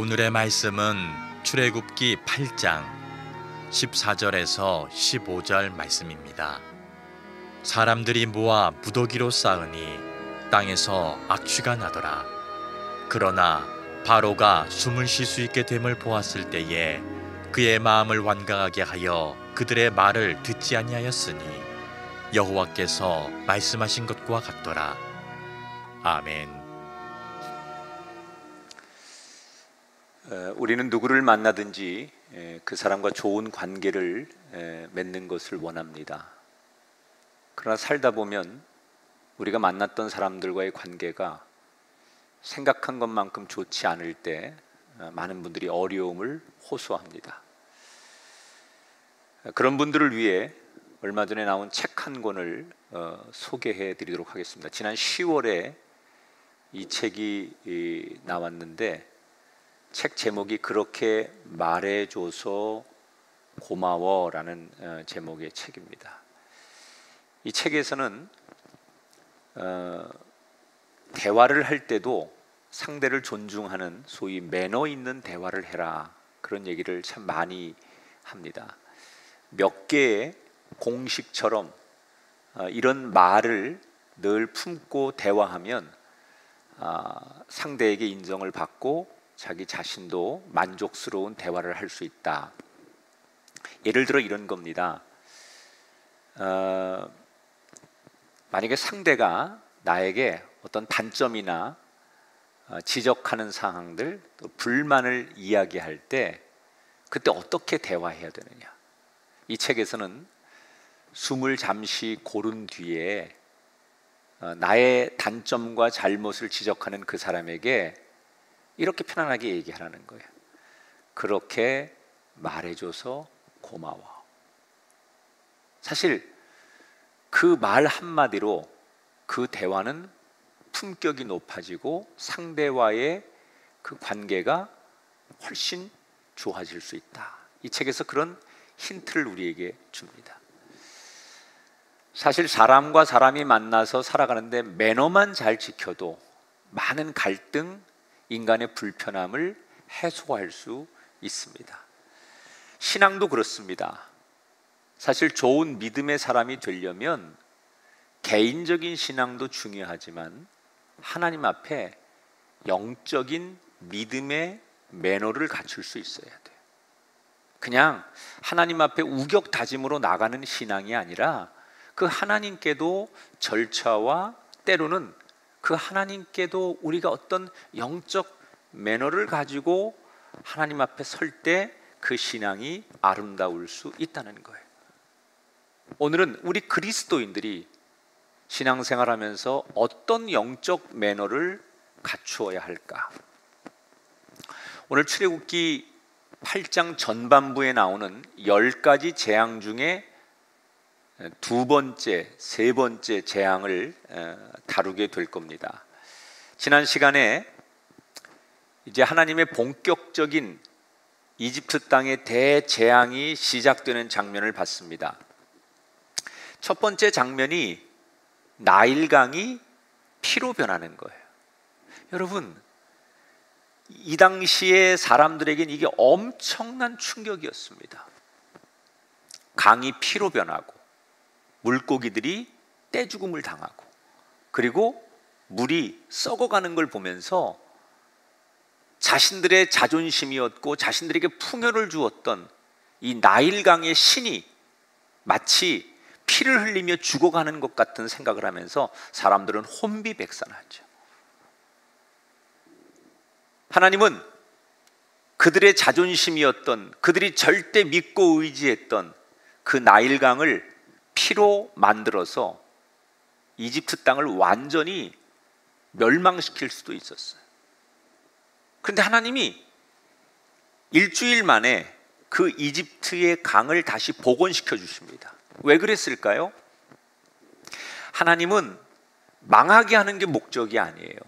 오늘의 말씀은 출애굽기 8장 14절에서 15절 말씀입니다. 사람들이 모아 무더기로 쌓으니 땅에서 악취가 나더라. 그러나 바로가 숨을 쉴 수 있게 됨을 보았을 때에 그의 마음을 완강하게 하여 그들의 말을 듣지 아니하였으니 여호와께서 말씀하신 것과 같더라. 아멘. 우리는 누구를 만나든지 그 사람과 좋은 관계를 맺는 것을 원합니다. 그러나 살다 보면 우리가 만났던 사람들과의 관계가 생각한 것만큼 좋지 않을 때 많은 분들이 어려움을 호소합니다. 그런 분들을 위해 얼마 전에 나온 책 한 권을 소개해 드리도록 하겠습니다. 지난 10월에 이 책이 나왔는데 책 제목이 그렇게 말해줘서 고마워라는 제목의 책입니다. 이 책에서는 대화를 할 때도 상대를 존중하는 소위 매너 있는 대화를 해라, 그런 얘기를 참 많이 합니다. 몇 개의 공식처럼 이런 말을 늘 품고 대화하면 상대에게 인정을 받고 자기 자신도 만족스러운 대화를 할 수 있다. 예를 들어 이런 겁니다. 만약에 상대가 나에게 어떤 단점이나 지적하는 사항들, 또 불만을 이야기할 때 그때 어떻게 대화해야 되느냐. 이 책에서는 숨을 잠시 고른 뒤에 나의 단점과 잘못을 지적하는 그 사람에게 이렇게 편안하게 얘기하라는 거예요. 그렇게 말해줘서 고마워. 사실 그 말 한마디로 그 대화는 품격이 높아지고 상대와의 그 관계가 훨씬 좋아질 수 있다. 이 책에서 그런 힌트를 우리에게 줍니다. 사실 사람과 사람이 만나서 살아가는데 매너만 잘 지켜도 많은 갈등, 인간의 불편함을 해소할 수 있습니다. 신앙도 그렇습니다. 사실 좋은 믿음의 사람이 되려면 개인적인 신앙도 중요하지만 하나님 앞에 영적인 믿음의 매너를 갖출 수 있어야 돼요. 그냥 하나님 앞에 우격다짐으로 나가는 신앙이 아니라 그 하나님께도 절차와 때로는 그 하나님께도 우리가 어떤 영적 매너를 가지고 하나님 앞에 설 때 그 신앙이 아름다울 수 있다는 거예요. 오늘은 우리 그리스도인들이 신앙생활하면서 어떤 영적 매너를 갖추어야 할까? 오늘 출애굽기 8장 전반부에 나오는 10가지 재앙 중에 두 번째, 세 번째 재앙을 다루게 될 겁니다. 지난 시간에 이제 하나님의 본격적인 이집트 땅의 대재앙이 시작되는 장면을 봤습니다. 첫 번째 장면이 나일강이 피로 변하는 거예요. 여러분, 이 당시에 사람들에겐 이게 엄청난 충격이었습니다. 강이 피로 변하고 물고기들이 떼죽음을 당하고 그리고 물이 썩어가는 걸 보면서 자신들의 자존심이었고 자신들에게 풍요를 주었던 이 나일강의 신이 마치 피를 흘리며 죽어가는 것 같은 생각을 하면서 사람들은 혼비백산하죠. 하나님은 그들의 자존심이었던, 그들이 절대 믿고 의지했던 그 나일강을 피로 만들어서 이집트 땅을 완전히 멸망시킬 수도 있었어요. 그런데 하나님이 일주일 만에 그 이집트의 강을 다시 복원시켜 주십니다. 왜 그랬을까요? 하나님은 망하게 하는 게 목적이 아니에요.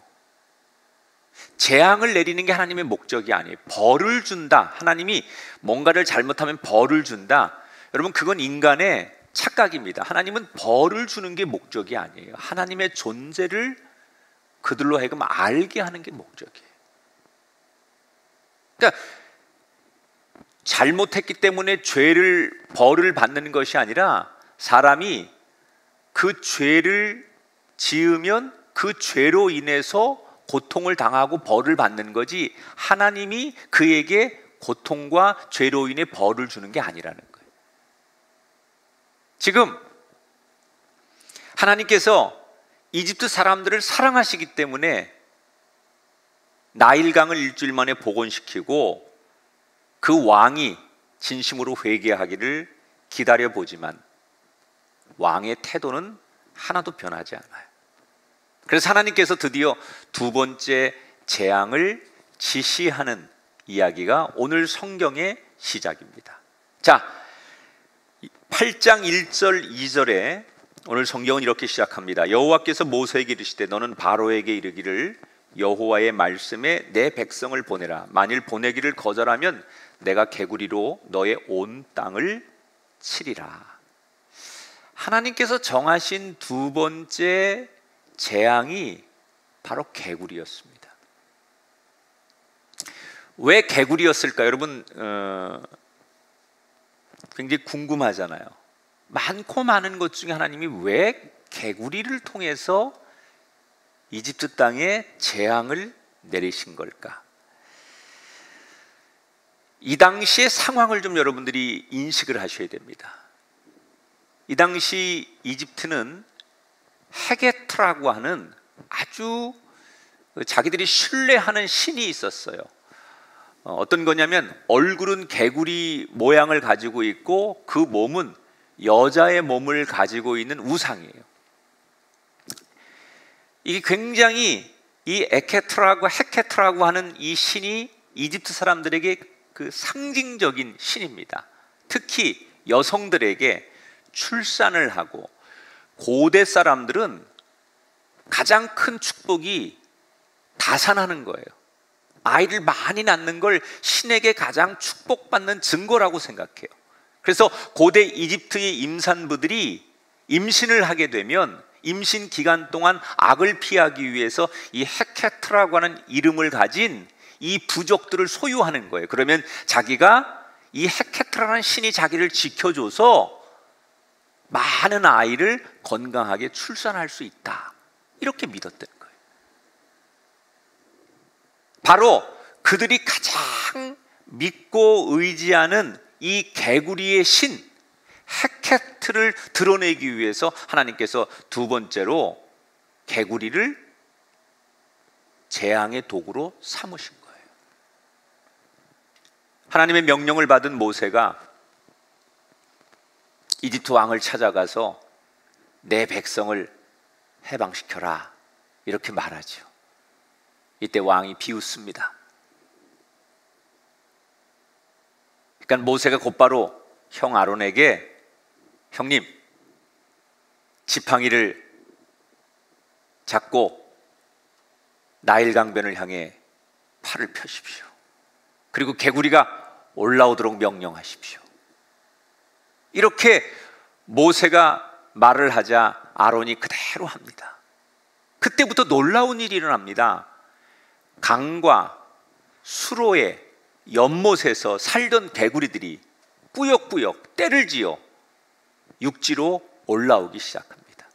재앙을 내리는 게 하나님의 목적이 아니에요. 벌을 준다. 하나님이 뭔가를 잘못하면 벌을 준다. 여러분, 그건 인간의 착각입니다. 하나님은 벌을 주는 게 목적이 아니에요. 하나님의 존재를 그들로 하여금 알게 하는 게 목적이에요. 그러니까 잘못했기 때문에 벌을 받는 것이 아니라 사람이 그 죄를 지으면 그 죄로 인해서 고통을 당하고 벌을 받는 거지, 하나님이 그에게 고통과 죄로 인해 벌을 주는 게 아니라는 거예요. 지금 하나님께서 이집트 사람들을 사랑하시기 때문에 나일강을 일주일 만에 복원시키고 그 왕이 진심으로 회개하기를 기다려보지만 왕의 태도는 하나도 변하지 않아요. 그래서 하나님께서 드디어 두 번째 재앙을 지시하는 이야기가 오늘 성경의 시작입니다. 자, 8장 1절 2절에 오늘 성경은 이렇게 시작합니다. 여호와께서 모세에게 이르시되 너는 바로에게 이르기를 여호와의 말씀에 내 백성을 보내라. 만일 보내기를 거절하면 내가 개구리로 너의 온 땅을 치리라. 하나님께서 정하신 두 번째 재앙이 바로 개구리였습니다. 왜 개구리였을까요? 여러분 굉장히 궁금하잖아요. 많고 많은 것 중에 하나님이 왜 개구리를 통해서 이집트 땅에 재앙을 내리신 걸까? 이 당시의 상황을 좀 여러분들이 인식을 하셔야 됩니다. 이 당시 이집트는 헤게트라고 하는 아주 자기들이 신뢰하는 신이 있었어요. 어떤 거냐면 얼굴은 개구리 모양을 가지고 있고 그 몸은 여자의 몸을 가지고 있는 우상이에요. 이게 굉장히 이 헤케트라고 하는 이 신이 이집트 사람들에게 그 상징적인 신입니다. 특히 여성들에게 출산을 하고, 고대 사람들은 가장 큰 축복이 다산하는 거예요. 아이를 많이 낳는 걸 신에게 가장 축복받는 증거라고 생각해요. 그래서 고대 이집트의 임산부들이 임신을 하게 되면 임신 기간 동안 악을 피하기 위해서 이 헤케트라고 하는 이름을 가진 이 부족들을 소유하는 거예요. 그러면 자기가 이 헤케트라는 신이 자기를 지켜줘서 많은 아이를 건강하게 출산할 수 있다, 이렇게 믿었던 거예요. 바로 그들이 가장 믿고 의지하는 이 개구리의 신 헤케트를 드러내기 위해서 하나님께서 두 번째로 개구리를 재앙의 도구로 삼으신 거예요. 하나님의 명령을 받은 모세가 이집트 왕을 찾아가서 내 백성을 해방시켜라, 이렇게 말하죠. 이때 왕이 비웃습니다. 그러니까 모세가 곧바로 형 아론에게 형님, 지팡이를 잡고 나일강변을 향해 팔을 펴십시오. 그리고 개구리가 올라오도록 명령하십시오. 이렇게 모세가 말을 하자 아론이 그대로 합니다. 그때부터 놀라운 일이 일어납니다. 강과 수로의 연못에서 살던 개구리들이 꾸역꾸역 떼를 지어 육지로 올라오기 시작합니다.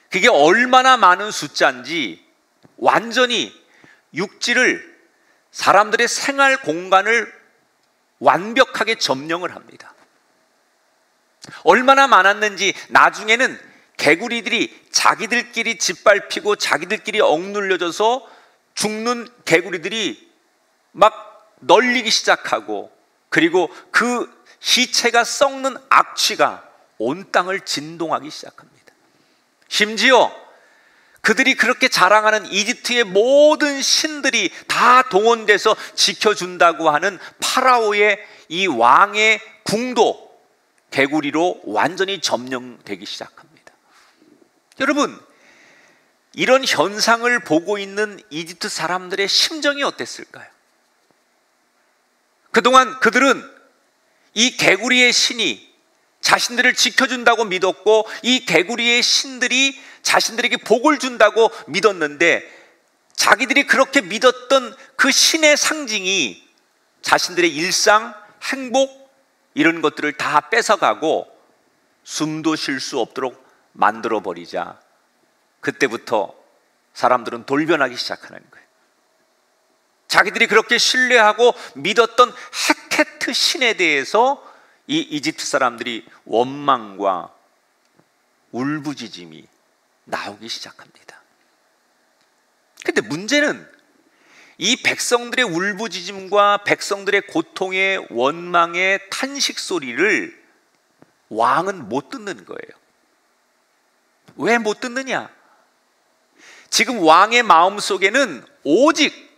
그게 얼마나 많은 숫자인지 완전히 육지를, 사람들의 생활 공간을 완벽하게 점령을 합니다. 얼마나 많았는지 나중에는 개구리들이 자기들끼리 짓밟히고 자기들끼리 억눌려져서 죽는 개구리들이 막 널리기 시작하고, 그리고 그 시체가 썩는 악취가 온 땅을 진동하기 시작합니다. 심지어 그들이 그렇게 자랑하는 이집트의 모든 신들이 다 동원돼서 지켜준다고 하는 파라오의 이 왕의 궁도 개구리로 완전히 점령되기 시작합니다. 여러분, 이런 현상을 보고 있는 이집트 사람들의 심정이 어땠을까요? 그동안 그들은 이 개구리의 신이 자신들을 지켜준다고 믿었고, 이 개구리의 신들이 자신들에게 복을 준다고 믿었는데, 자기들이 그렇게 믿었던 그 신의 상징이 자신들의 일상, 행복 이런 것들을 다 뺏어가고 숨도 쉴 수 없도록 만들어버리자 그때부터 사람들은 돌변하기 시작하는 거예요. 자기들이 그렇게 신뢰하고 믿었던 헤케트 신에 대해서 이 이집트 사람들이 원망과 울부짖음이 나오기 시작합니다. 근데 문제는 이 백성들의 울부짖음과 백성들의 고통의 원망의 탄식 소리를 왕은 못 듣는 거예요. 왜 못 듣느냐? 지금 왕의 마음속에는 오직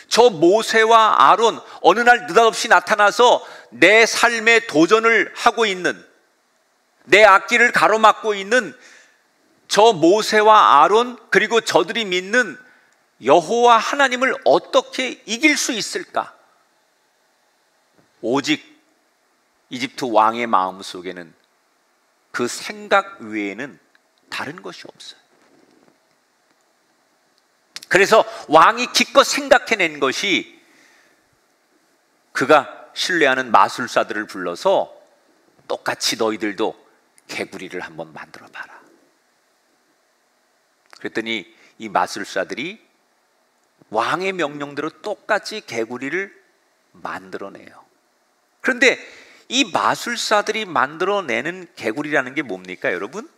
저 모세와 아론, 어느 날 느닷없이 나타나서 내 삶에 도전을 하고 있는, 내 앞길을 가로막고 있는 저 모세와 아론, 그리고 저들이 믿는 여호와 하나님을 어떻게 이길 수 있을까? 오직 이집트 왕의 마음속에는 그 생각 외에는 다른 것이 없어요. 그래서 왕이 기껏 생각해낸 것이 그가 신뢰하는 마술사들을 불러서 똑같이 너희들도 개구리를 한번 만들어 봐라. 그랬더니 이 마술사들이 왕의 명령대로 똑같이 개구리를 만들어내요. 그런데 이 마술사들이 만들어내는 개구리라는 게 뭡니까, 여러분?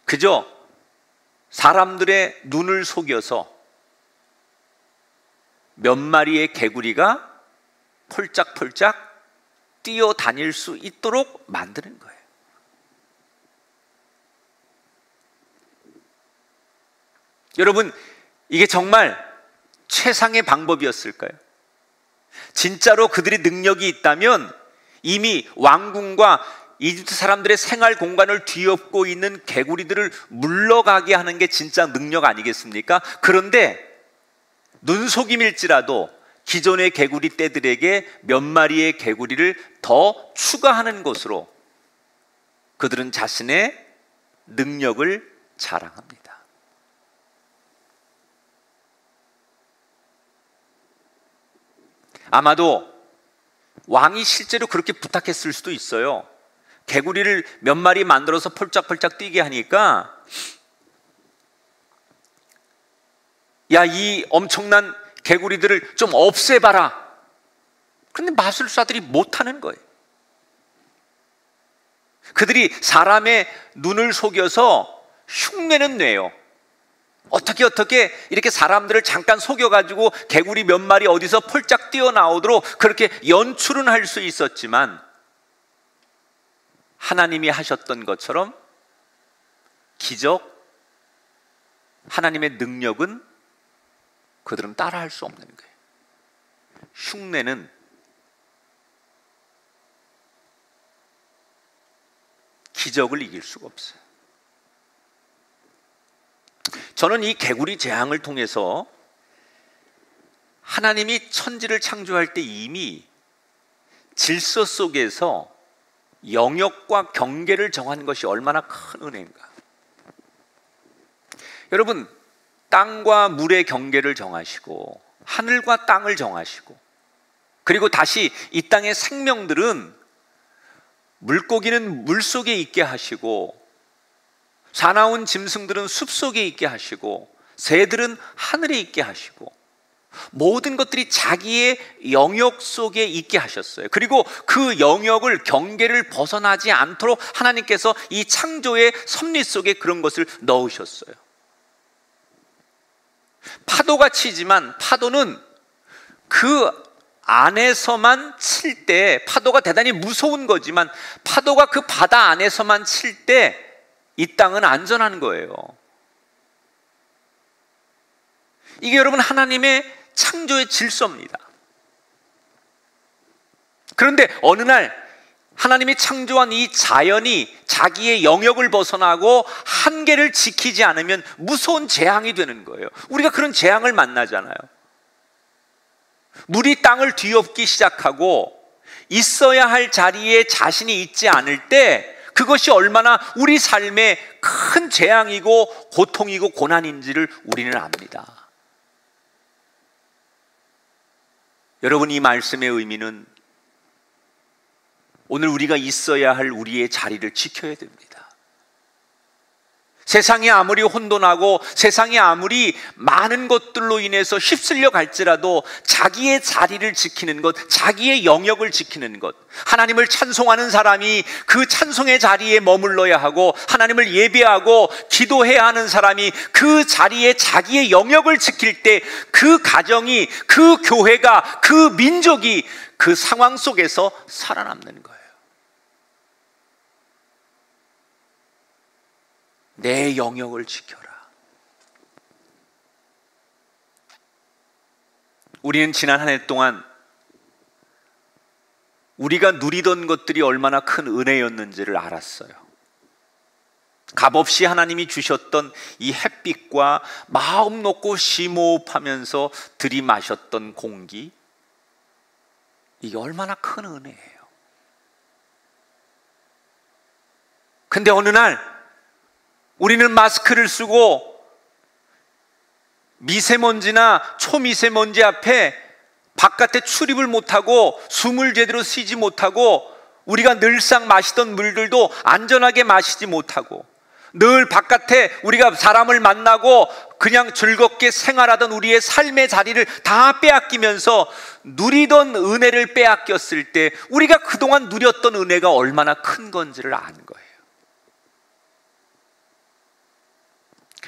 그저 사람들의 눈을 속여서 몇 마리의 개구리가 폴짝폴짝 뛰어다닐 수 있도록 만드는 거예요. 여러분, 이게 정말 최상의 방법이었을까요? 진짜로 그들의 능력이 있다면 이미 왕궁과 이집트 사람들의 생활 공간을 뒤엎고 있는 개구리들을 물러가게 하는 게 진짜 능력 아니겠습니까? 그런데 눈속임일지라도 기존의 개구리 떼들에게 몇 마리의 개구리를 더 추가하는 것으로 그들은 자신의 능력을 자랑합니다. 아마도 왕이 실제로 그렇게 부탁했을 수도 있어요. 개구리를 몇 마리 만들어서 펄짝펄짝 뛰게 하니까 야, 이 엄청난 개구리들을 좀 없애봐라. 그런데 마술사들이 못하는 거예요. 그들이 사람의 눈을 속여서 흉내는 내요. 어떻게 이렇게 사람들을 잠깐 속여가지고 개구리 몇 마리 어디서 펄짝 뛰어나오도록 그렇게 연출은 할 수 있었지만 하나님이 하셨던 것처럼 기적, 하나님의 능력은 그들은 따라할 수 없는 거예요. 흉내는 기적을 이길 수가 없어요. 저는 이 개구리 재앙을 통해서 하나님이 천지를 창조할 때 이미 질서 속에서 영역과 경계를 정한 것이 얼마나 큰 은혜인가. 여러분, 땅과 물의 경계를 정하시고 하늘과 땅을 정하시고 그리고 다시 이 땅의 생명들은 물고기는 물속에 있게 하시고 사나운 짐승들은 숲속에 있게 하시고 새들은 하늘에 있게 하시고 모든 것들이 자기의 영역 속에 있게 하셨어요. 그리고 그 영역을 경계를 벗어나지 않도록 하나님께서 이 창조의 섭리 속에 그런 것을 넣으셨어요. 파도가 치지만 파도는 그 안에서만 칠 때 파도가 대단히 무서운 거지만 파도가 그 바다 안에서만 칠 때 이 땅은 안전한 거예요. 이게 여러분 하나님의 창조의 질서입니다. 그런데 어느 날 하나님이 창조한 이 자연이 자기의 영역을 벗어나고 한계를 지키지 않으면 무서운 재앙이 되는 거예요. 우리가 그런 재앙을 만나잖아요. 물이 땅을 뒤엎기 시작하고 있어야 할 자리에 자신이 있지 않을 때 그것이 얼마나 우리 삶에 큰 재앙이고 고통이고 고난인지를 우리는 압니다. 여러분, 이 말씀의 의미는 오늘 우리가 있어야 할 우리의 자리를 지켜야 됩니다. 세상이 아무리 혼돈하고 세상이 아무리 많은 것들로 인해서 휩쓸려 갈지라도 자기의 자리를 지키는 것, 자기의 영역을 지키는 것, 하나님을 찬송하는 사람이 그 찬송의 자리에 머물러야 하고 하나님을 예배하고 기도해야 하는 사람이 그 자리에 자기의 영역을 지킬 때 그 가정이, 그 교회가, 그 민족이 그 상황 속에서 살아남는 거예요. 내 영역을 지켜라. 우리는 지난 한 해 동안 우리가 누리던 것들이 얼마나 큰 은혜였는지를 알았어요. 값없이 하나님이 주셨던 이 햇빛과 마음 놓고 심호흡하면서 들이마셨던 공기, 이게 얼마나 큰 은혜예요. 근데 어느 날 우리는 마스크를 쓰고 미세먼지나 초미세먼지 앞에 바깥에 출입을 못하고 숨을 제대로 쉬지 못하고 우리가 늘상 마시던 물들도 안전하게 마시지 못하고 늘 바깥에 우리가 사람을 만나고 그냥 즐겁게 생활하던 우리의 삶의 자리를 다 빼앗기면서 누리던 은혜를 빼앗겼을 때 우리가 그동안 누렸던 은혜가 얼마나 큰 건지를 아는 거예요.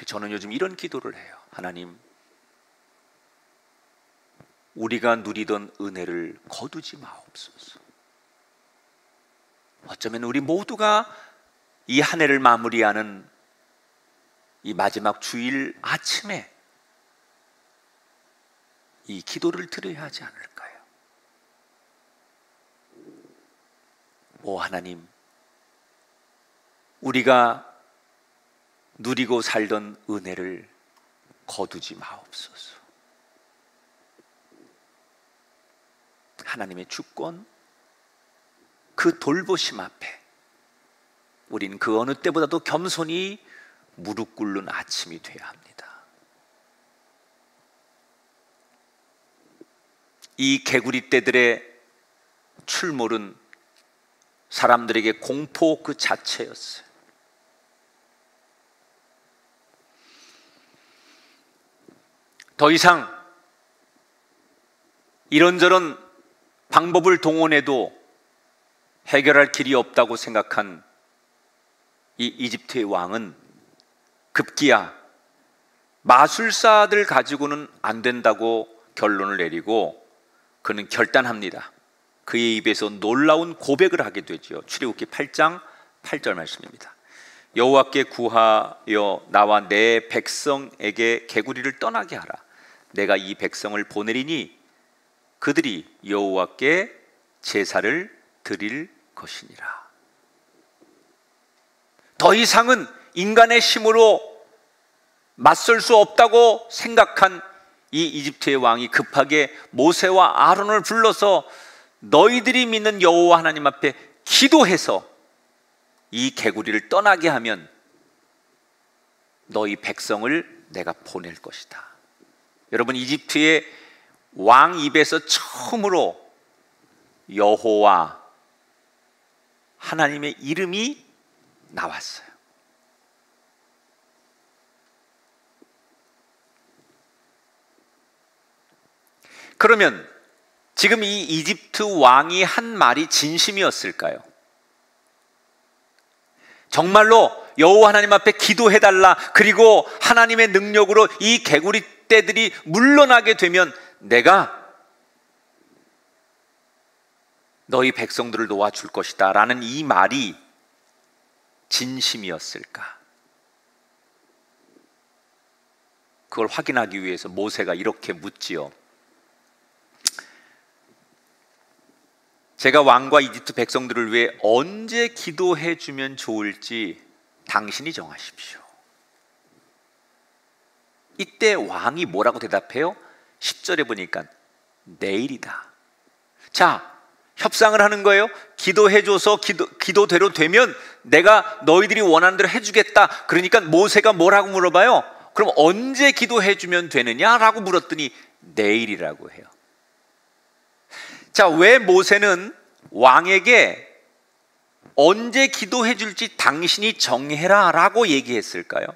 저는 요즘 이런 기도를 해요. 하나님, 우리가 누리던 은혜를 거두지 마옵소서. 어쩌면 우리 모두가 이 한 해를 마무리하는 이 마지막 주일 아침에 이 기도를 드려야 하지 않을까요? 오 하나님, 우리가 누리고 살던 은혜를 거두지 마옵소서. 하나님의 주권, 그 돌보심 앞에 우린 그 어느 때보다도 겸손히 무릎 꿇는 아침이 되어야 합니다. 이 개구리 떼들의 출몰은 사람들에게 공포 그 자체였어요. 더 이상 이런저런 방법을 동원해도 해결할 길이 없다고 생각한 이 이집트의 왕은 급기야 마술사들 가지고는 안 된다고 결론을 내리고 그는 결단합니다. 그의 입에서 놀라운 고백을 하게 되죠. 출애굽기 8장 8절 말씀입니다. 여호와께 구하여 나와 내 백성에게 개구리를 떠나게 하라. 내가 이 백성을 보내리니 그들이 여호와께 제사를 드릴 것이니라. 더 이상은 인간의 힘으로 맞설 수 없다고 생각한 이 이집트의 왕이 급하게 모세와 아론을 불러서 너희들이 믿는 여호와 하나님 앞에 기도해서 이 개구리를 떠나게 하면 너희 백성을 내가 보낼 것이다. 여러분, 이집트의 왕 입에서 처음으로 여호와 하나님의 이름이 나왔어요. 그러면 지금 이 이집트 왕이 한 말이 진심이었을까요? 정말로 여호와 하나님 앞에 기도해달라, 그리고 하나님의 능력으로 이 개구리 떼들이 물러나게 되면 내가 너희 백성들을 놓아줄 것이다 라는 이 말이 진심이었을까? 그걸 확인하기 위해서 모세가 이렇게 묻지요. 제가 왕과 이집트 백성들을 위해 언제 기도해 주면 좋을지 당신이 정하십시오. 이때 왕이 뭐라고 대답해요? 10절에 보니까 내일이다. 자, 협상을 하는 거예요. 기도해줘서 기도대로 되면 내가 너희들이 원하는 대로 해주겠다. 그러니까 모세가 뭐라고 물어봐요? 그럼 언제 기도해주면 되느냐라고 물었더니 내일이라고 해요. 자, 왜 모세는 왕에게 언제 기도해 줄지 당신이 정해라 라고 얘기했을까요?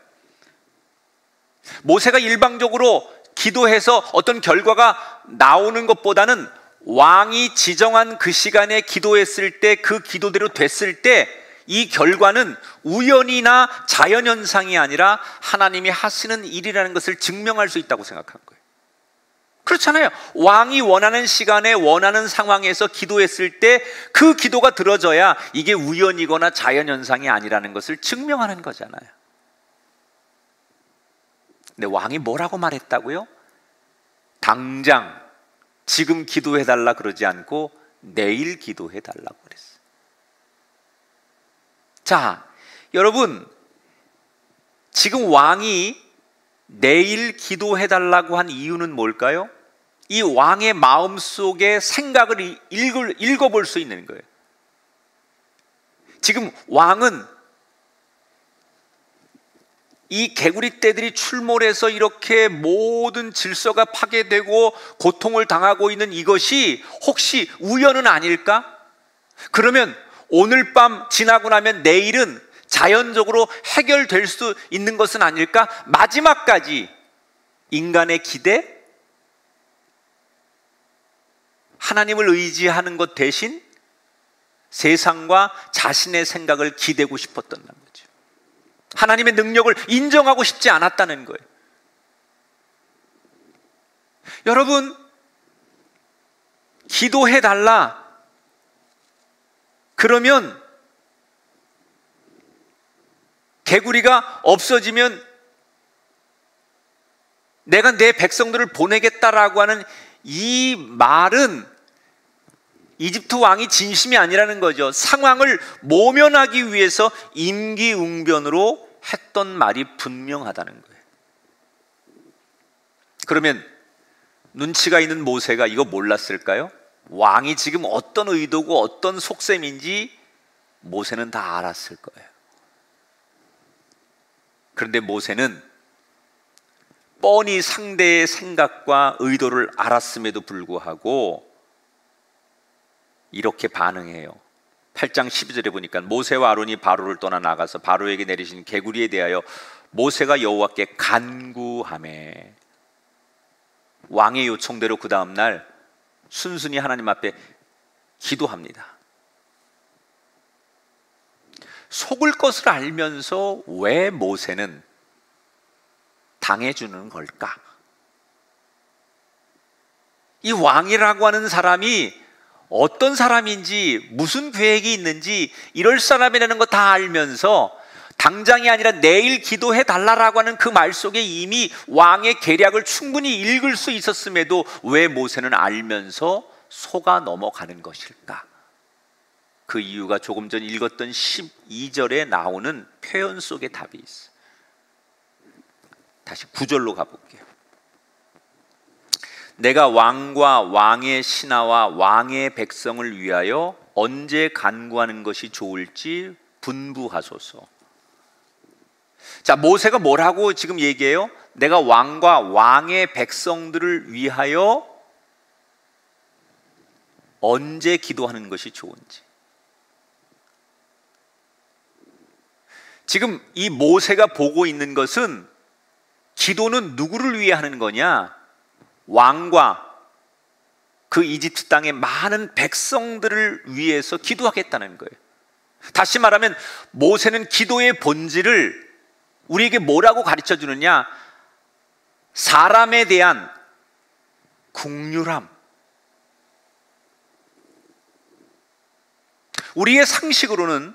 모세가 일방적으로 기도해서 어떤 결과가 나오는 것보다는 왕이 지정한 그 시간에 기도했을 때, 그 기도대로 됐을 때 이 결과는 우연이나 자연현상이 아니라 하나님이 하시는 일이라는 것을 증명할 수 있다고 생각한 거예요. 그렇잖아요. 왕이 원하는 시간에 원하는 상황에서 기도했을 때 그 기도가 들어져야 이게 우연이거나 자연현상이 아니라는 것을 증명하는 거잖아요. 근데 왕이 뭐라고 말했다고요? 당장 지금 기도해달라 그러지 않고 내일 기도해달라고 그랬어요. 자, 여러분, 지금 왕이 내일 기도해달라고 한 이유는 뭘까요? 이 왕의 마음속의 생각을 읽어볼 수 있는 거예요. 지금 왕은 이 개구리 떼들이 출몰해서 이렇게 모든 질서가 파괴되고 고통을 당하고 있는 이것이 혹시 우연은 아닐까? 그러면 오늘 밤 지나고 나면 내일은 자연적으로 해결될 수 있는 것은 아닐까? 마지막까지 인간의 기대, 하나님을 의지하는 것 대신 세상과 자신의 생각을 기대고 싶었던 거죠. 하나님의 능력을 인정하고 싶지 않았다는 거예요. 여러분, 기도해달라. 그러면 개구리가 없어지면 내가 내 백성들을 보내겠다라고 하는 이 말은 이집트 왕이 진심이 아니라는 거죠. 상황을 모면하기 위해서 임기응변으로 했던 말이 분명하다는 거예요. 그러면 눈치가 있는 모세가 이거 몰랐을까요? 왕이 지금 어떤 의도고 어떤 속셈인지 모세는 다 알았을 거예요. 그런데 모세는 뻔히 상대의 생각과 의도를 알았음에도 불구하고 이렇게 반응해요. 8장 12절에 보니까 모세와 아론이 바로를 떠나 나가서 바로에게 내리신 개구리에 대하여 모세가 여호와께 간구하매, 왕의 요청대로 그 다음날 순순히 하나님 앞에 기도합니다. 속을 것을 알면서 왜 모세는 당해주는 걸까? 이 왕이라고 하는 사람이 어떤 사람인지, 무슨 계획이 있는지 이럴 사람이라는 거 다 알면서 당장이 아니라 내일 기도해 달라라고 하는 그 말 속에 이미 왕의 계략을 충분히 읽을 수 있었음에도 왜 모세는 알면서 속아 넘어가는 것일까? 그 이유가 조금 전 읽었던 12절에 나오는 표현 속에 답이 있어요. 다시 9절로 가볼게요. 내가 왕과 왕의 신하와 왕의 백성을 위하여 언제 간구하는 것이 좋을지 분부하소서. 자, 모세가 뭐라고 지금 얘기해요? 내가 왕과 왕의 백성들을 위하여 언제 기도하는 것이 좋은지. 지금 이 모세가 보고 있는 것은 기도는 누구를 위해 하는 거냐? 왕과 그 이집트 땅의 많은 백성들을 위해서 기도하겠다는 거예요. 다시 말하면 모세는 기도의 본질을 우리에게 뭐라고 가르쳐 주느냐? 사람에 대한 긍휼함. 우리의 상식으로는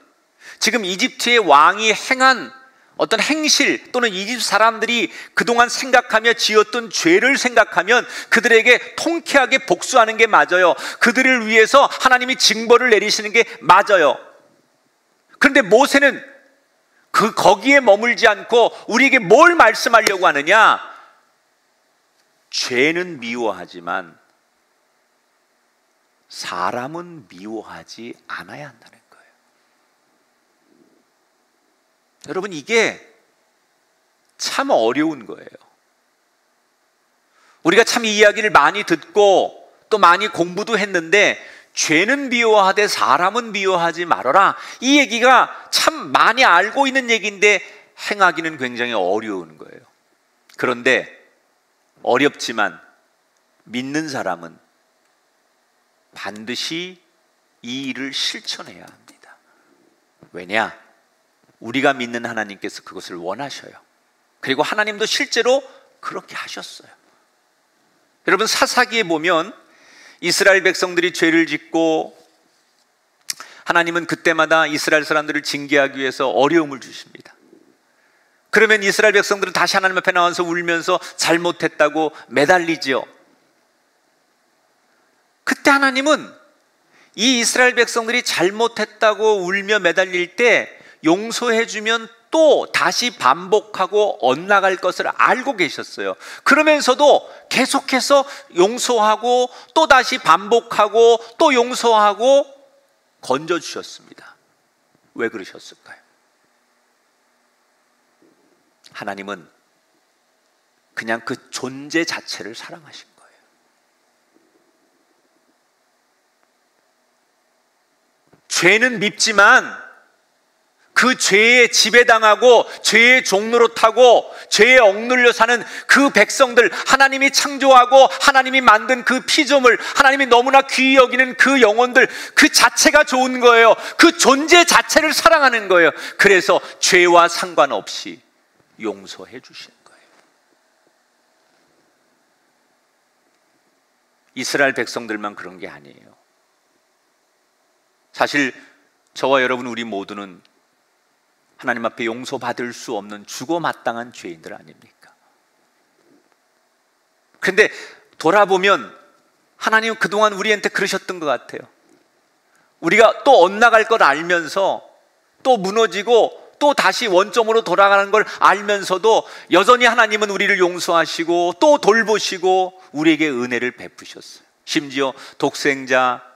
지금 이집트의 왕이 행한 어떤 행실 또는 이집트 사람들이 그동안 생각하며 지었던 죄를 생각하면 그들에게 통쾌하게 복수하는 게 맞아요. 그들을 위해서 하나님이 징벌을 내리시는 게 맞아요. 그런데 모세는 거기에 머물지 않고 우리에게 뭘 말씀하려고 하느냐? 죄는 미워하지만 사람은 미워하지 않아야 한다는 거예요. 여러분, 이게 참 어려운 거예요. 우리가 참 이 이야기를 많이 듣고 또 많이 공부도 했는데, 죄는 미워하되 사람은 미워하지 말아라, 이 얘기가 참 많이 알고 있는 얘기인데 행하기는 굉장히 어려운 거예요. 그런데 어렵지만 믿는 사람은 반드시 이 일을 실천해야 합니다. 왜냐? 우리가 믿는 하나님께서 그것을 원하셔요. 그리고 하나님도 실제로 그렇게 하셨어요. 여러분, 사사기에 보면 이스라엘 백성들이 죄를 짓고 하나님은 그때마다 이스라엘 사람들을 징계하기 위해서 어려움을 주십니다. 그러면 이스라엘 백성들은 다시 하나님 앞에 나와서 울면서 잘못했다고 매달리죠. 그때 하나님은 이 이스라엘 백성들이 잘못했다고 울며 매달릴 때 용서해주면 또 다시 반복하고 엇나갈 것을 알고 계셨어요. 그러면서도 계속해서 용서하고 또 다시 반복하고 또 용서하고 건져주셨습니다. 왜 그러셨을까요? 하나님은 그냥 그 존재 자체를 사랑하신 거예요. 죄는 밉지만 그 죄에 지배당하고 죄의 종로로 타고 죄에 억눌려 사는 그 백성들, 하나님이 창조하고 하나님이 만든 그 피조물, 하나님이 너무나 귀히 여기는 그 영혼들, 그 자체가 좋은 거예요. 그 존재 자체를 사랑하는 거예요. 그래서 죄와 상관없이 용서해 주시는 거예요. 이스라엘 백성들만 그런 게 아니에요. 사실 저와 여러분, 우리 모두는 하나님 앞에 용서받을 수 없는 죽어 마땅한 죄인들 아닙니까? 그런데 돌아보면 하나님은 그동안 우리한테 그러셨던 것 같아요. 우리가 또 엇나갈 걸 알면서 또 무너지고 또 다시 원점으로 돌아가는 걸 알면서도 여전히 하나님은 우리를 용서하시고 또 돌보시고 우리에게 은혜를 베푸셨어요. 심지어 독생자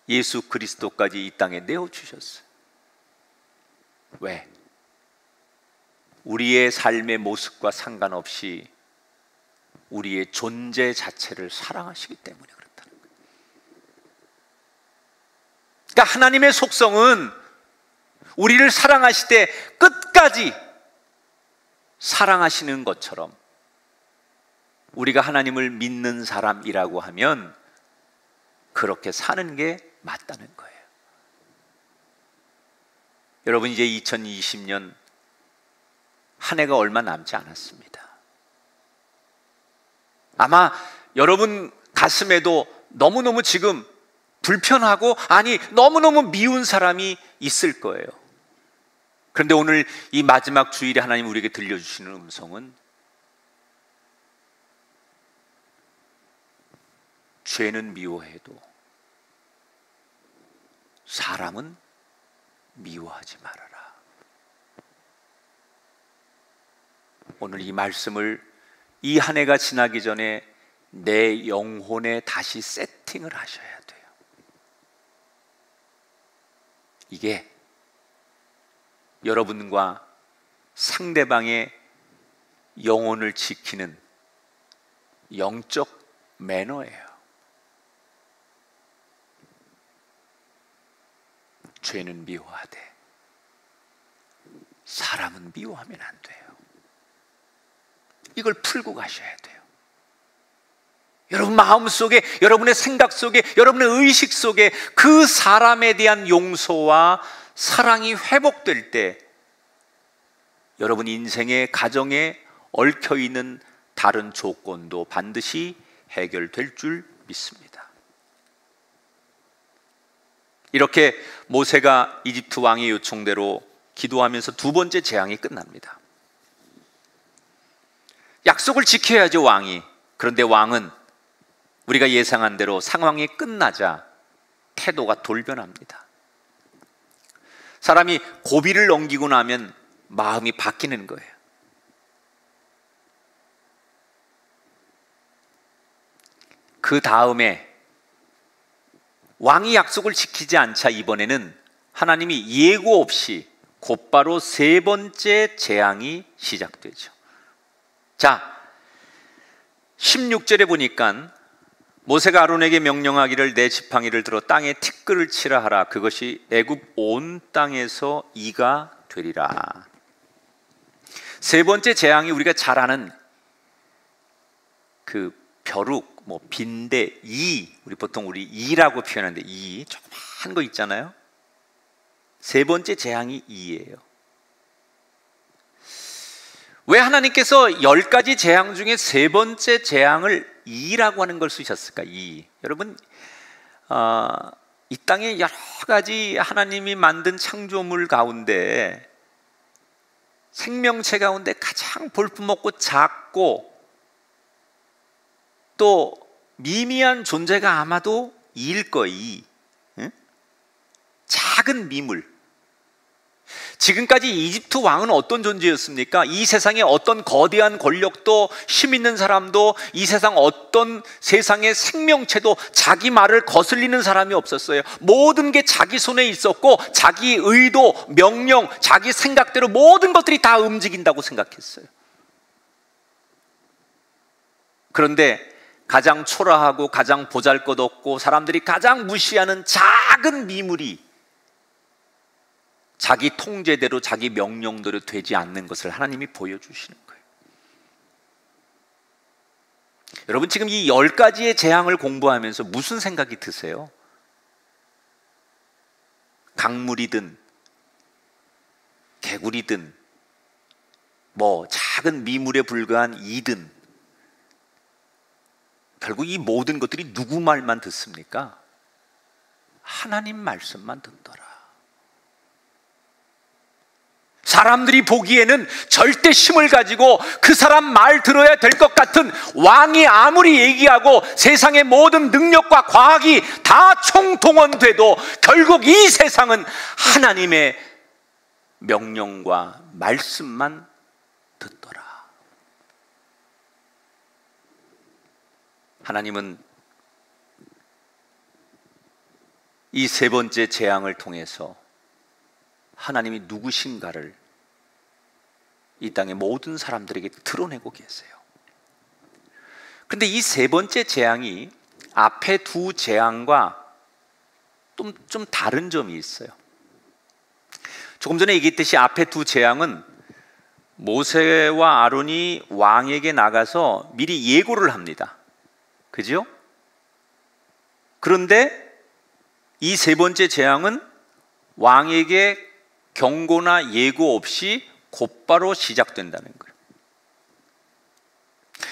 예수 그리스도까지 이 땅에 내어주셨어요. 왜? 우리의 삶의 모습과 상관없이 우리의 존재 자체를 사랑하시기 때문에 그렇다는 거예요. 그러니까 하나님의 속성은 우리를 사랑하실 때 끝까지 사랑하시는 것처럼 우리가 하나님을 믿는 사람이라고 하면 그렇게 사는 게 맞다는 거예요. 여러분, 이제 2020년 한 해가 얼마 남지 않았습니다. 아마 여러분 가슴에도 너무너무 지금 불편하고, 아니 너무너무 미운 사람이 있을 거예요. 그런데 오늘 이 마지막 주일에 하나님 우리에게 들려주시는 음성은 죄는 미워해도 사람은 미워하지 말아라. 오늘 이 말씀을 이 한 해가 지나기 전에 내 영혼에 다시 세팅을 하셔야 돼요. 이게 여러분과 상대방의 영혼을 지키는 영적 매너예요. 죄는 미워하되 사람은 미워하면 안 돼요. 이걸 풀고 가셔야 돼요. 여러분 마음속에, 여러분의 생각 속에, 여러분의 의식 속에 그 사람에 대한 용서와 사랑이 회복될 때 여러분 인생의 가정에 얽혀있는 다른 조건도 반드시 해결될 줄 믿습니다. 이렇게 모세가 이집트 왕의 요청대로 기도하면서 두 번째 재앙이 끝납니다. 약속을 지켜야죠, 왕이. 그런데 왕은 우리가 예상한 대로 상황이 끝나자 태도가 돌변합니다. 사람이 고비를 넘기고 나면 마음이 바뀌는 거예요. 그 다음에 왕이 약속을 지키지 않자 이번에는 하나님이 예고 없이 곧바로 세 번째 재앙이 시작되죠. 자, 16절에 보니까 모세가 아론에게 명령하기를 내 지팡이를 들어 땅에 티끌을 치라 하라. 그것이 애굽 온 땅에서 이가 되리라. 세 번째 재앙이 우리가 잘 아는 그 벼룩, 뭐 빈대, 우리 보통 이라고 표현하는데 조그만 거 있잖아요. 세 번째 재앙이 이예요. 왜 하나님께서 10가지 재앙 중에 세 번째 재앙을 이라고 하는 걸 쓰셨을까? 여러분, 이 땅에 여러 가지 하나님이 만든 창조물 가운데 생명체 가운데 가장 볼품없고 작고 또 미미한 존재가 아마도 이일 거예요. 응? 작은 미물. 지금까지 이집트 왕은 어떤 존재였습니까? 이 세상에 어떤 거대한 권력도 힘 있는 사람도 이 세상 어떤 세상의 생명체도 자기 말을 거슬리는 사람이 없었어요. 모든 게 자기 손에 있었고 자기 의도, 명령, 자기 생각대로 모든 것들이 다 움직인다고 생각했어요. 그런데 가장 초라하고 가장 보잘것없고 사람들이 가장 무시하는 작은 미물이 자기 통제대로 자기 명령대로 되지 않는 것을 하나님이 보여주시는 거예요. 여러분, 지금 이 10가지의 재앙을 공부하면서 무슨 생각이 드세요? 강물이든 개구리든 뭐 작은 미물에 불과한 이든 결국 이 모든 것들이 누구 말만 듣습니까? 하나님 말씀만 듣더라. 사람들이 보기에는 절대 힘을 가지고 그 사람 말 들어야 될 것 같은 왕이 아무리 얘기하고 세상의 모든 능력과 과학이 다 총동원돼도 결국 이 세상은 하나님의 명령과 말씀만 듣더라. 하나님은 이 세 번째 재앙을 통해서 하나님이 누구신가를 이 땅의 모든 사람들에게 드러내고 계세요. 그런데 이 세 번째 재앙이 앞에 두 재앙과 좀 다른 점이 있어요. 조금 전에 얘기했듯이 앞에 두 재앙은 모세와 아론이 왕에게 나가서 미리 예고를 합니다. 그죠? 그런데 이 세 번째 재앙은 왕에게 경고나 예고 없이 곧바로 시작된다는 거예요.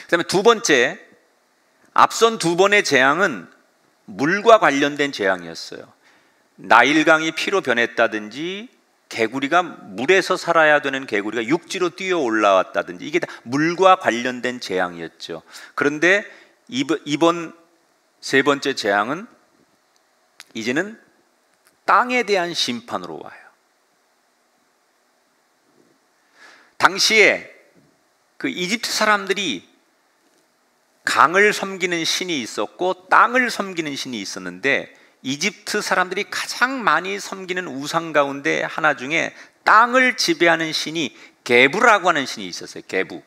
그 다음에 두 번째, 앞선 두 번의 재앙은 물과 관련된 재앙이었어요. 나일강이 피로 변했다든지 개구리가 물에서 살아야 되는 개구리가 육지로 뛰어 올라왔다든지 이게 다 물과 관련된 재앙이었죠. 그런데 이번 세 번째 재앙은 이제는 땅에 대한 심판으로 와요. 당시에 그 이집트 사람들이 강을 섬기는 신이 있었고 땅을 섬기는 신이 있었는데 이집트 사람들이 가장 많이 섬기는 우상 가운데 하나 중에 땅을 지배하는 신이 게부라고 하는 신이 있었어요. 게부.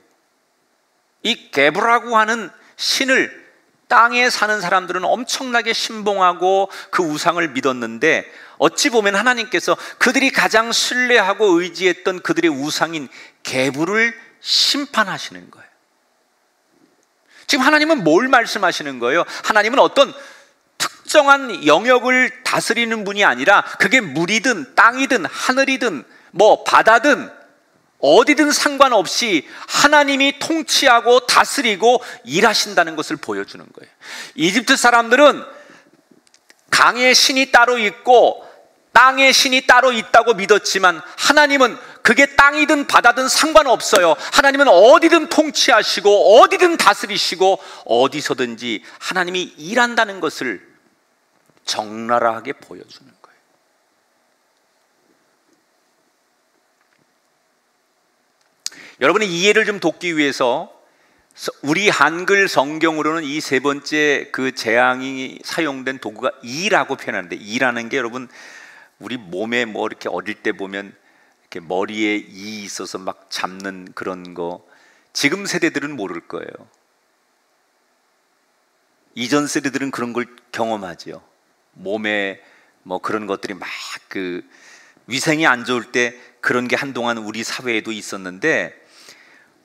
이 게부라고 하는 신을 땅에 사는 사람들은 엄청나게 신봉하고 그 우상을 믿었는데 어찌 보면 하나님께서 그들이 가장 신뢰하고 의지했던 그들의 우상인 게부를 심판하시는 거예요. 지금 하나님은 뭘 말씀하시는 거예요? 하나님은 어떤 특정한 영역을 다스리는 분이 아니라 그게 물이든 땅이든 하늘이든 뭐 바다든 어디든 상관없이 하나님이 통치하고 다스리고 일하신다는 것을 보여주는 거예요. 이집트 사람들은 강의 신이 따로 있고 땅의 신이 따로 있다고 믿었지만 하나님은 그게 땅이든 바다든 상관없어요. 하나님은 어디든 통치하시고 어디든 다스리시고 어디서든지 하나님이 일한다는 것을 적나라하게 보여주는 거예요. 여러분의 이해를 좀 돕기 위해서 우리 한글 성경으로는 이 세 번째 그 재앙이 사용된 도구가 이라고 표현하는데, 이라는 게 여러분 우리 몸에 뭐 이렇게 어릴 때 보면 이렇게 머리에 이 있어서 막 잡는 그런 거 지금 세대들은 모를 거예요. 이전 세대들은 그런 걸 경험하죠. 몸에 뭐 그런 것들이 막 그 위생이 안 좋을 때 그런 게 한동안 우리 사회에도 있었는데,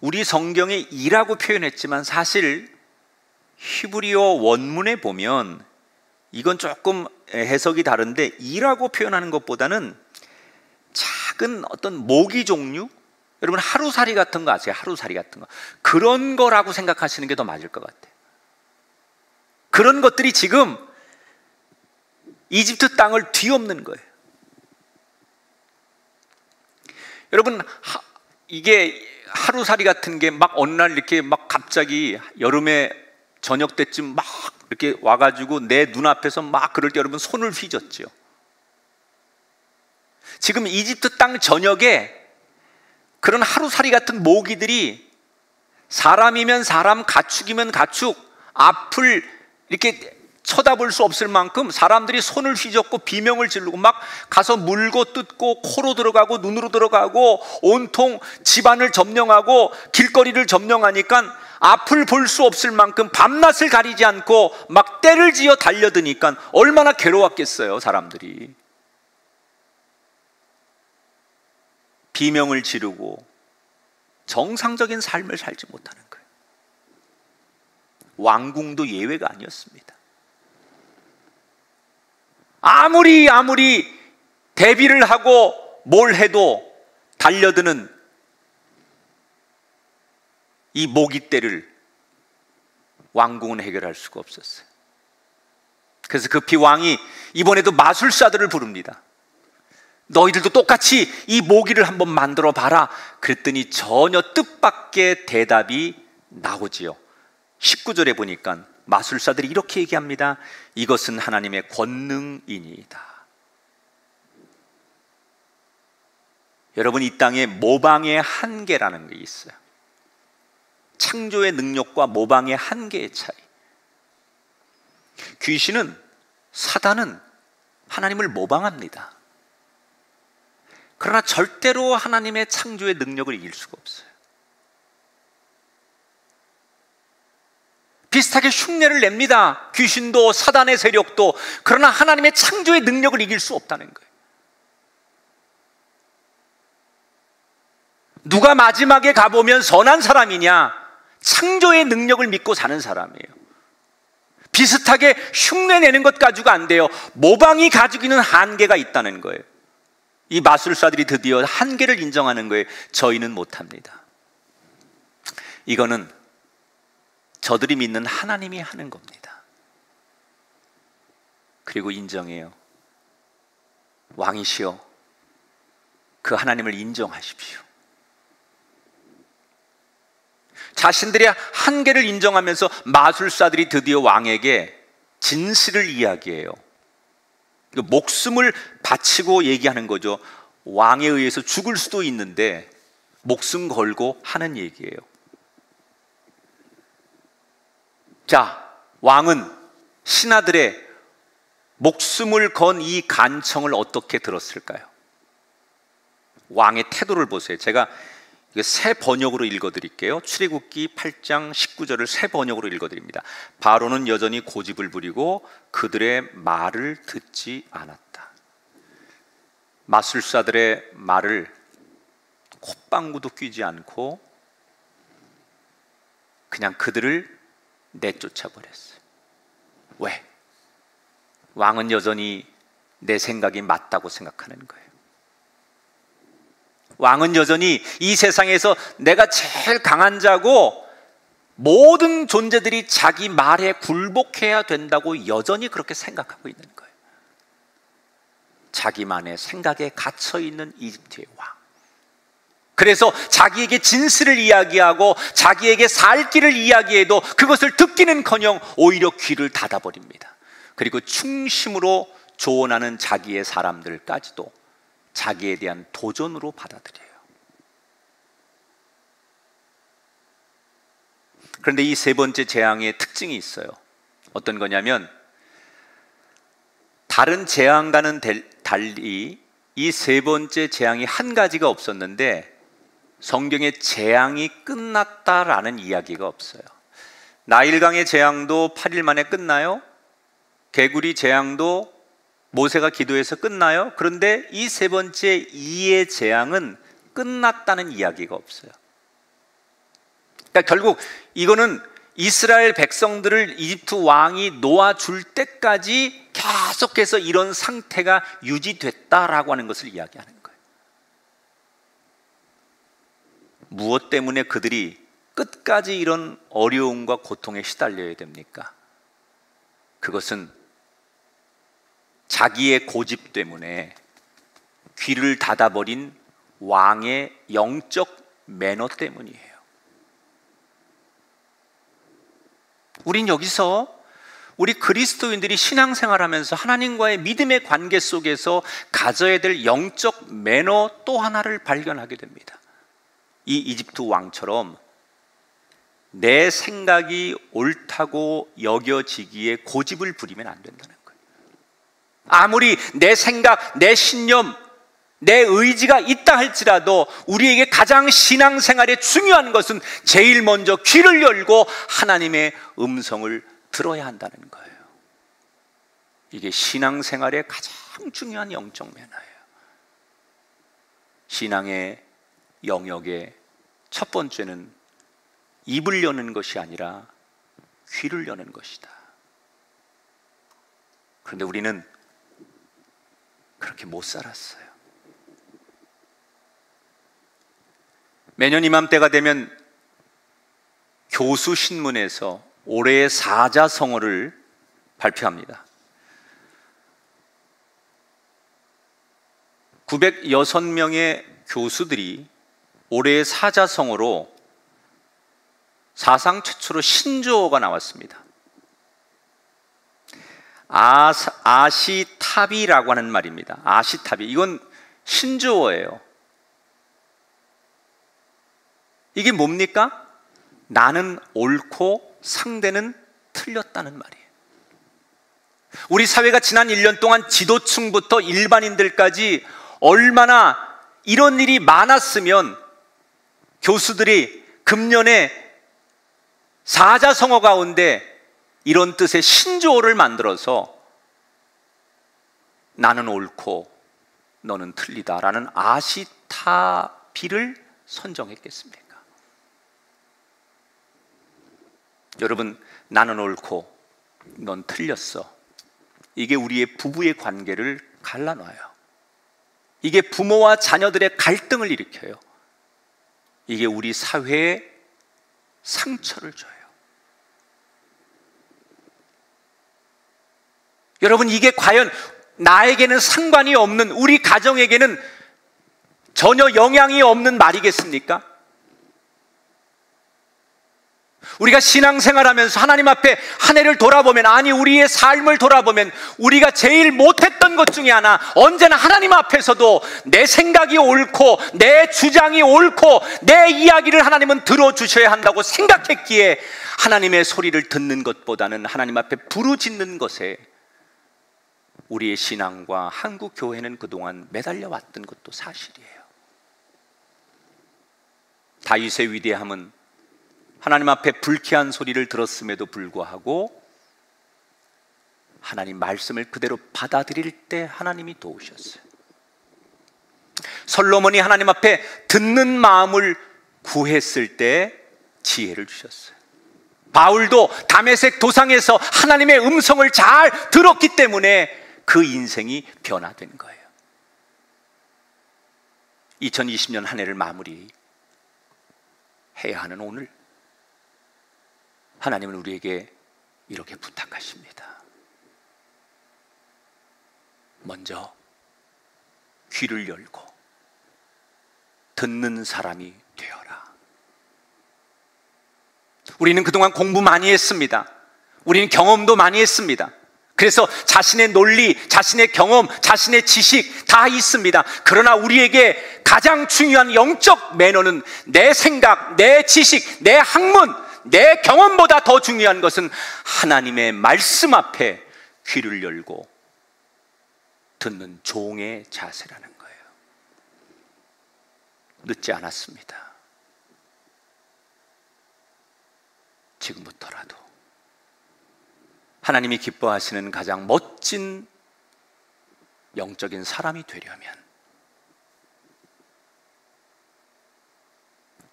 우리 성경에 이라고 표현했지만 사실 히브리어 원문에 보면 이건 조금 해석이 다른데, 이라고 표현하는 것보다는 작은 어떤 모기 종류, 여러분 하루살이 같은 거 아세요? 하루살이 같은 거, 그런 거라고 생각하시는 게 더 맞을 것 같아요. 그런 것들이 지금 이집트 땅을 뒤엎는 거예요. 여러분, 이게 하루살이 같은 게 막 어느 날 이렇게 막 갑자기 여름에 저녁 때쯤 막 이렇게 와가지고 내 눈앞에서 막 그럴 때 여러분 손을 휘졌죠. 지금 이집트 땅 전역에 그런 하루살이 같은 모기들이 사람이면 사람, 가축이면 가축, 앞을 이렇게 쳐다볼 수 없을 만큼 사람들이 손을 휘젓고 비명을 지르고 막 가서 물고 뜯고 코로 들어가고 눈으로 들어가고 온통 집안을 점령하고 길거리를 점령하니까 앞을 볼 수 없을 만큼 밤낮을 가리지 않고 막 떼를 지어 달려드니까 얼마나 괴로웠겠어요. 사람들이 비명을 지르고 정상적인 삶을 살지 못하는 거예요. 왕궁도 예외가 아니었습니다. 아무리 대비를 하고 뭘 해도 달려드는 이 모기떼를 왕궁은 해결할 수가 없었어요. 그래서 급히 왕이 이번에도 마술사들을 부릅니다. 너희들도 똑같이 이 모기를 한번 만들어 봐라. 그랬더니 전혀 뜻밖의 대답이 나오지요. 19절에 보니까 마술사들이 이렇게 얘기합니다. 이것은 하나님의 권능이니이다. 여러분, 이 땅에 모방의 한계라는 게 있어요. 창조의 능력과 모방의 한계의 차이. 귀신은, 사단은 하나님을 모방합니다. 그러나 절대로 하나님의 창조의 능력을 이길 수가 없어요. 비슷하게 흉내를 냅니다. 귀신도 사단의 세력도. 그러나 하나님의 창조의 능력을 이길 수 없다는 거예요. 누가 마지막에 가보면 선한 사람이냐? 창조의 능력을 믿고 사는 사람이에요. 비슷하게 흉내내는 것 가지고 안 돼요. 모방이 가지고 있는 한계가 있다는 거예요. 이 마술사들이 드디어 한계를 인정하는 거예요. 저희는 못합니다. 이거는 저들이 믿는 하나님이 하는 겁니다. 그리고 인정해요. 왕이시여, 그 하나님을 인정하십시오. 자신들의 한계를 인정하면서 마술사들이 드디어 왕에게 진실을 이야기해요. 목숨을 바치고 얘기하는 거죠. 왕에 의해서 죽을 수도 있는데 목숨 걸고 하는 얘기예요. 자, 왕은 신하들의 목숨을 건 이 간청을 어떻게 들었을까요? 왕의 태도를 보세요. 제가 새 번역으로 읽어드릴게요. 출애굽기 8장 19절을 새 번역으로 읽어드립니다. 바로는 여전히 고집을 부리고 그들의 말을 듣지 않았다. 마술사들의 말을 콧방구도 뀌지 않고 그냥 그들을 내쫓아 버렸어요. 왜? 왕은 여전히 내 생각이 맞다고 생각하는 거예요. 왕은 여전히 이 세상에서 내가 제일 강한 자고 모든 존재들이 자기 말에 굴복해야 된다고 여전히 그렇게 생각하고 있는 거예요. 자기만의 생각에 갇혀있는 이집트의 왕. 그래서 자기에게 진실을 이야기하고 자기에게 살 길을 이야기해도 그것을 듣기는커녕 오히려 귀를 닫아버립니다. 그리고 충심으로 조언하는 자기의 사람들까지도 자기에 대한 도전으로 받아들여요. 그런데 이 세 번째 재앙의 특징이 있어요. 어떤 거냐면 다른 재앙과는 달리 이 이 세 번째 재앙이 한 가지가 없었는데 성경에 재앙이 끝났다라는 이야기가 없어요. 나일강의 재앙도 8일 만에 끝나요? 개구리 재앙도 모세가 기도해서 끝나요? 그런데 이 세 번째 이의 재앙은 끝났다는 이야기가 없어요. 그러니까 결국 이거는 이스라엘 백성들을 이집트 왕이 놓아줄 때까지 계속해서 이런 상태가 유지됐다라고 하는 것을 이야기하는 거예요. 무엇 때문에 그들이 끝까지 이런 어려움과 고통에 시달려야 됩니까? 그것은 자기의 고집 때문에 귀를 닫아버린 왕의 영적 매너 때문이에요. 우린 여기서 우리 그리스도인들이 신앙생활하면서 하나님과의 믿음의 관계 속에서 가져야 될 영적 매너 또 하나를 발견하게 됩니다. 이 이집트 왕처럼 내 생각이 옳다고 여겨지기에 고집을 부리면 안 된다는 거예요. 아무리 내 생각, 내 신념, 내 의지가 있다 할지라도 우리에게 가장 신앙생활에 중요한 것은 제일 먼저 귀를 열고 하나님의 음성을 들어야 한다는 거예요. 이게 신앙생활의 가장 중요한 영적 매너예요. 신앙의 영역의 첫 번째는 입을 여는 것이 아니라 귀를 여는 것이다. 그런데 우리는 그렇게 못 살았어요. 매년 이맘때가 되면 교수 신문에서 올해의 사자성어를 발표합니다. 906명의 교수들이 올해의 사자성어로 사상 최초로 신조어가 나왔습니다. 아시타비라고 하는 말입니다. 아시타비. 이건 신조어예요. 이게 뭡니까? 나는 옳고 상대는 틀렸다는 말이에요. 우리 사회가 지난 1년 동안 지도층부터 일반인들까지 얼마나 이런 일이 많았으면 교수들이 금년에 사자성어 가운데 이런 뜻의 신조어를 만들어서 나는 옳고 너는 틀리다라는 아시타비를 선정했겠습니까? 여러분, 나는 옳고 넌 틀렸어. 이게 우리의 부부의 관계를 갈라놔요. 이게 부모와 자녀들의 갈등을 일으켜요. 이게 우리 사회에 상처를 줘요. 여러분, 이게 과연 나에게는 상관이 없는, 우리 가정에게는 전혀 영향이 없는 말이겠습니까? 우리가 신앙생활하면서 하나님 앞에 한 해를 돌아보면, 아니 우리의 삶을 돌아보면 우리가 제일 못했던 것 중에 하나, 언제나 하나님 앞에서도 내 생각이 옳고 내 주장이 옳고 내 이야기를 하나님은 들어주셔야 한다고 생각했기에 하나님의 소리를 듣는 것보다는 하나님 앞에 부르짖는 것에 우리의 신앙과 한국 교회는 그동안 매달려 왔던 것도 사실이에요. 다윗의 위대함은 하나님 앞에 불쾌한 소리를 들었음에도 불구하고 하나님 말씀을 그대로 받아들일 때 하나님이 도우셨어요. 솔로몬이 하나님 앞에 듣는 마음을 구했을 때 지혜를 주셨어요. 바울도 다메섹 도상에서 하나님의 음성을 잘 들었기 때문에 그 인생이 변화된 거예요. 2020년 한 해를 마무리해야 하는 오늘, 하나님은 우리에게 이렇게 부탁하십니다. 먼저 귀를 열고 듣는 사람이 되어라. 우리는 그동안 공부 많이 했습니다. 우리는 경험도 많이 했습니다. 그래서 자신의 논리, 자신의 경험, 자신의 지식 다 있습니다. 그러나 우리에게 가장 중요한 영적 매너는 내 생각, 내 지식, 내 학문, 내 경험보다 더 중요한 것은 하나님의 말씀 앞에 귀를 열고 듣는 종의 자세라는 거예요. 늦지 않았습니다. 지금부터라도 하나님이 기뻐하시는 가장 멋진 영적인 사람이 되려면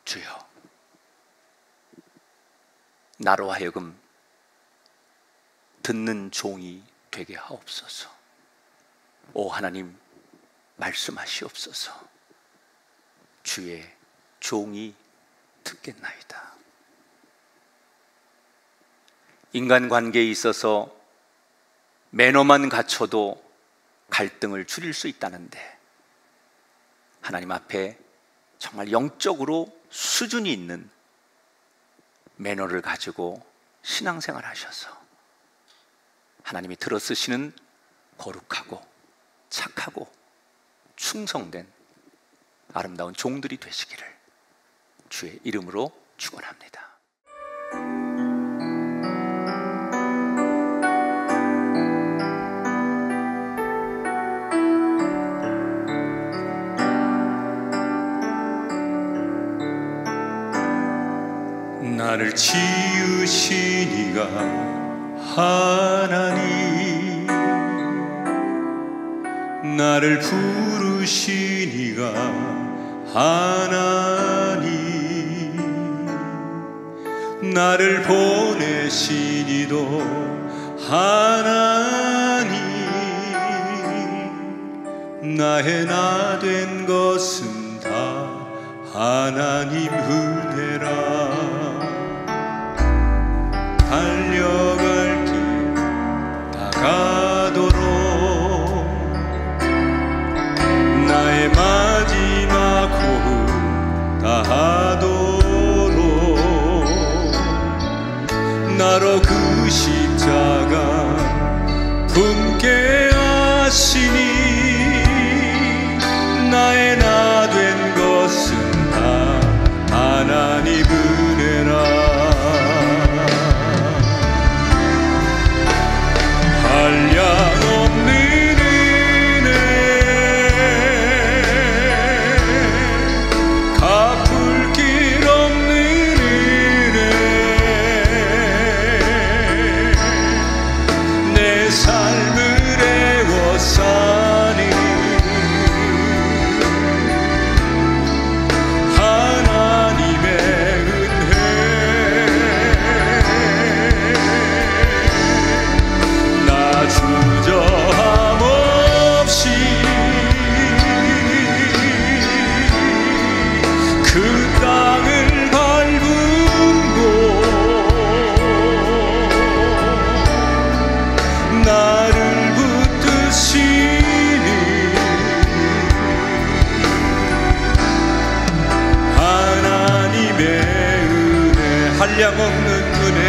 주여, 나로 하여금 듣는 종이 되게 하옵소서. 오 하나님, 말씀하시옵소서. 주의 종이 듣겠나이다. 인간관계에 있어서 매너만 갖춰도 갈등을 줄일 수 있다는데, 하나님 앞에 정말 영적으로 수준이 있는 매너를 가지고 신앙생활 하셔서 하나님이 들어쓰시는 거룩하고 착하고 충성된 아름다운 종들이 되시기를 주의 이름으로 축원합니다. 나를 지으신 이가 하나님, 나를 부르신 이가 하나님, 나를 보내신 이도 하나님, 나의 나 된 것은 다 하나님 은혜라. 달려갈 길 다가도록 나의 마지막 호흡 다하도록 나로 그 십자가 품게 하시니 나의 나 된 것은 다 하나님 은혜라. 한량없는 은혜, 갚을 길 없는 은혜, 내 삶을 애워싸니 하나님의 은혜. 주저함 없이 그 땅을 밟은 곳 나를 붙드시니 하나님의 은혜, 한량없는 은혜,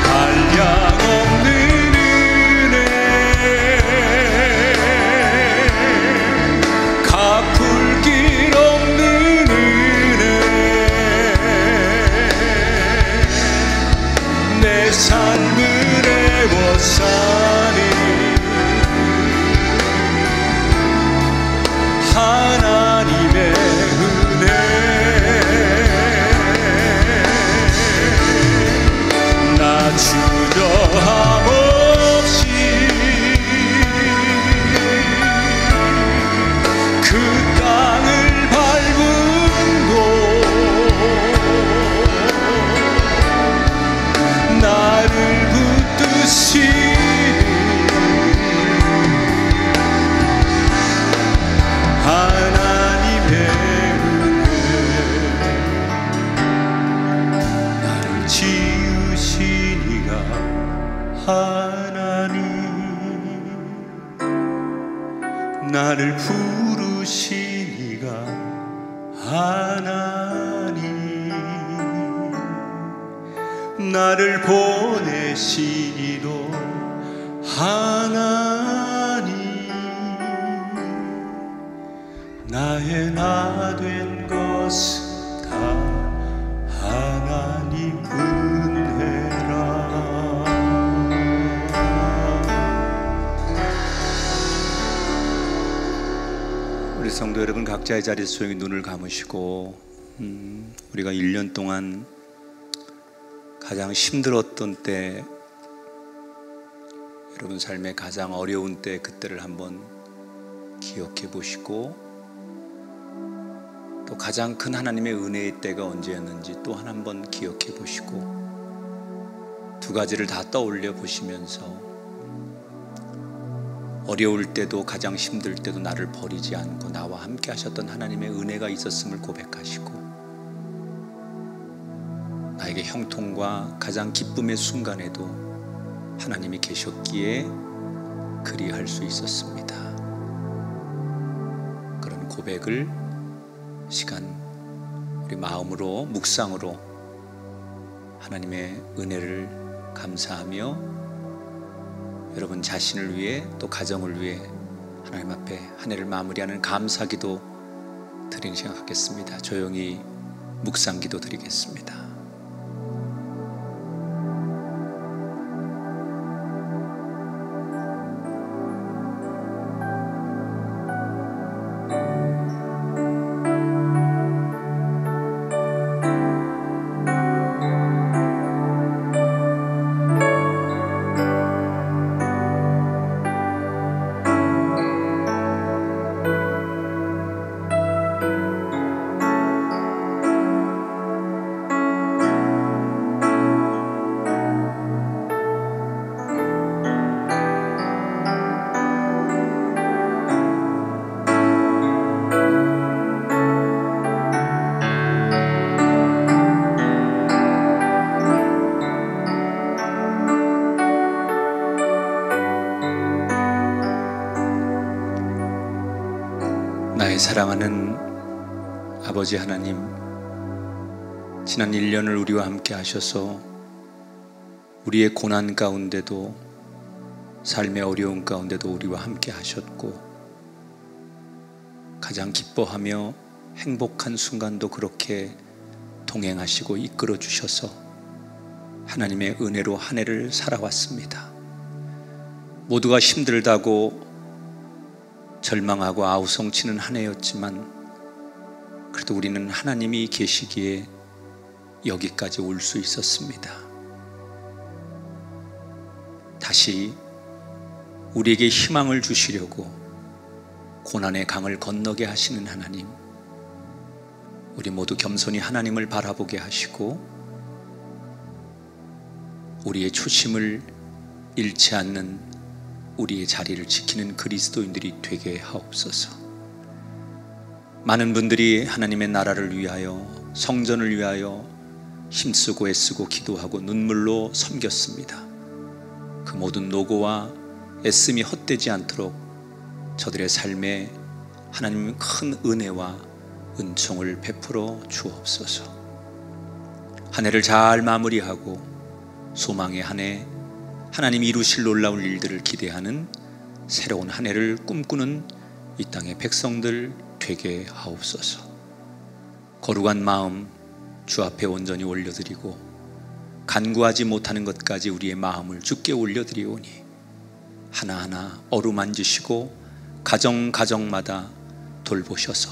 한량없는 은혜, 갚을 길 없는 은혜, 내 삶을 애워싸니 하나님의 은혜. 주저함 없이 그 땅을 밟은 곳 나를 붙드시니 하나님의 은혜. 나를 지으신 하나님, 나를 부르신 이가 하나님, 나를 보내신 이도 하나님, 나의 나 된 것은 다 하나님 은혜라. 우리 성도 여러분, 각자의 자리에서 조용히 눈을 감으시고 우리가 1년 동안 가장 힘들었던 때, 여러분 삶의 가장 어려운 때, 그때를 한번 기억해 보시고, 또 가장 큰 하나님의 은혜의 때가 언제였는지 또한 한번 기억해 보시고, 두 가지를 다 떠올려 보시면서 어려울 때도 가장 힘들 때도 나를 버리지 않고 나와 함께 하셨던 하나님의 은혜가 있었음을 고백하시고, 나에게 형통과 가장 기쁨의 순간에도 하나님이 계셨기에 그리할 수 있었습니다. 그런 고백을 시간 우리 마음으로, 묵상으로 하나님의 은혜를 감사하며, 여러분 자신을 위해 또 가정을 위해 하나님 앞에 한 해를 마무리하는 감사기도 드리는 시간 갖겠습니다. 조용히 묵상기도 드리겠습니다. 나의 사랑하는 아버지 하나님, 지난 1년을 우리와 함께 하셔서 우리의 고난 가운데도, 삶의 어려운 가운데도 우리와 함께 하셨고, 가장 기뻐하며 행복한 순간도 그렇게 동행하시고 이끌어 주셔서 하나님의 은혜로 한 해를 살아왔습니다. 모두가 힘들다고 절망하고 아우성치는 한 해였지만, 그래도 우리는 하나님이 계시기에 여기까지 올 수 있었습니다. 다시 우리에게 희망을 주시려고 고난의 강을 건너게 하시는 하나님, 우리 모두 겸손히 하나님을 바라보게 하시고 우리의 초심을 잃지 않는 우리의 자리를 지키는 그리스도인들이 되게 하옵소서. 많은 분들이 하나님의 나라를 위하여, 성전을 위하여 힘쓰고 애쓰고 기도하고 눈물로 섬겼습니다. 그 모든 노고와 애씀이 헛되지 않도록 저들의 삶에 하나님의 큰 은혜와 은총을 베풀어 주옵소서. 한 해를 잘 마무리하고 소망의 한 해, 하나님이 이루실 놀라운 일들을 기대하는 새로운 한 해를 꿈꾸는 이 땅의 백성들 되게 하옵소서. 거룩한 마음 주 앞에 온전히 올려드리고, 간구하지 못하는 것까지 우리의 마음을 주께 올려드리오니 하나하나 어루만지시고 가정마다 돌보셔서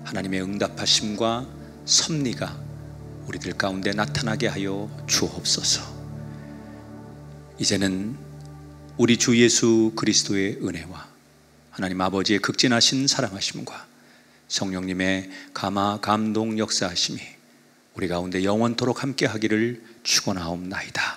하나님의 응답하심과 섭리가 우리들 가운데 나타나게 하여 주옵소서. 이제는 우리 주 예수 그리스도의 은혜와 하나님 아버지의 극진하신 사랑하심과 성령님의 감화 감동 역사하심이 우리 가운데 영원토록 함께 하기를 축원하옵나이다.